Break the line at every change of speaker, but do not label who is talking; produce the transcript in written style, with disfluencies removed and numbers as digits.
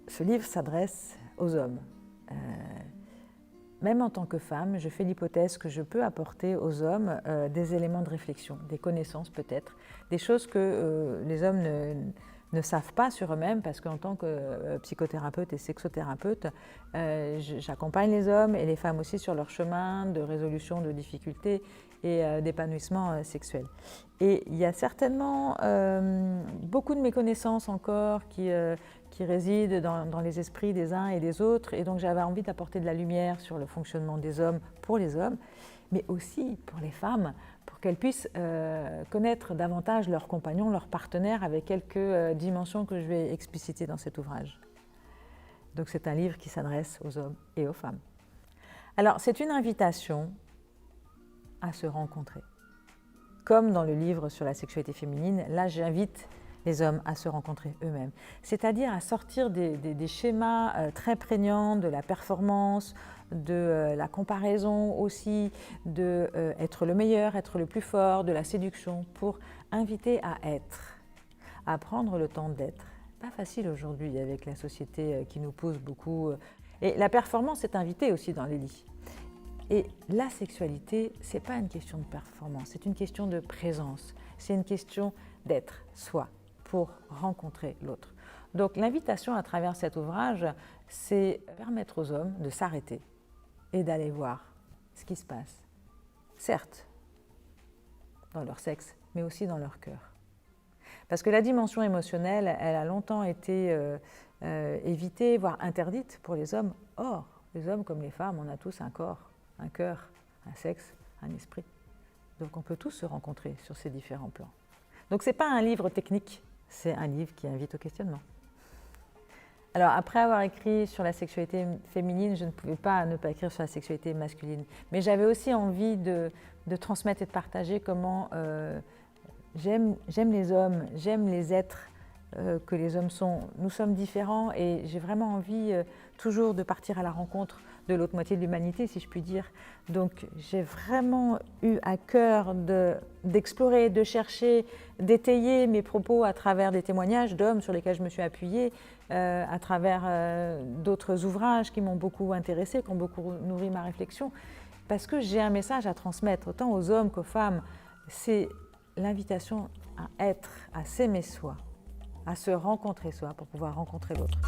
Ce livre s'adresse aux hommes. Même en tant que femme, je fais l'hypothèse que je peux apporter aux hommes des éléments de réflexion, des connaissances peut-être, des choses que les hommes ne savent pas sur eux-mêmes, parce qu'en tant que psychothérapeute et sexothérapeute, j'accompagne les hommes et les femmes aussi sur leur chemin de résolution de difficultés et d'épanouissement sexuel. Et il y a certainement beaucoup de méconnaissances encore qui résident dans les esprits des uns et des autres, et donc j'avais envie d'apporter de la lumière sur le fonctionnement des hommes pour les hommes, mais aussi pour les femmes, pour qu'elles puissent connaître davantage leurs compagnons, leurs partenaires, avec quelques dimensions que je vais expliciter dans cet ouvrage. Donc c'est un livre qui s'adresse aux hommes et aux femmes. Alors c'est une invitation à se rencontrer. Comme dans le livre sur la sexualité féminine, là j'invite les hommes à se rencontrer eux-mêmes, c'est-à-dire à sortir des schémas très prégnants de la performance, de la comparaison aussi, de être le meilleur, être le plus fort, de la séduction, pour inviter à être, à prendre le temps d'être. Pas facile aujourd'hui avec la société qui nous pousse beaucoup. Et la performance est invitée aussi dans les lits. Et la sexualité, ce n'est pas une question de performance, c'est une question de présence, c'est une question d'être soi pour rencontrer l'autre. Donc l'invitation à travers cet ouvrage, c'est permettre aux hommes de s'arrêter et d'aller voir ce qui se passe. Certes, dans leur sexe, mais aussi dans leur cœur. Parce que la dimension émotionnelle, elle a longtemps été évitée, voire interdite pour les hommes. Or, les hommes comme les femmes, on a tous un corps, un cœur, un sexe, un esprit. Donc on peut tous se rencontrer sur ces différents plans. Donc ce n'est pas un livre technique, c'est un livre qui invite au questionnement. Alors après avoir écrit sur la sexualité féminine, je ne pouvais pas ne pas écrire sur la sexualité masculine. Mais j'avais aussi envie de transmettre et de partager comment j'aime les hommes, j'aime les êtres que les hommes sont. Nous sommes différents et j'ai vraiment envie toujours de partir à la rencontre de l'autre moitié de l'humanité, si je puis dire. Donc j'ai vraiment eu à cœur d'explorer, de chercher, d'étayer mes propos à travers des témoignages d'hommes sur lesquels je me suis appuyée, à travers d'autres ouvrages qui m'ont beaucoup intéressée, qui ont beaucoup nourri ma réflexion, parce que j'ai un message à transmettre, autant aux hommes qu'aux femmes. C'est l'invitation à être, à s'aimer soi, à se rencontrer soi pour pouvoir rencontrer l'autre.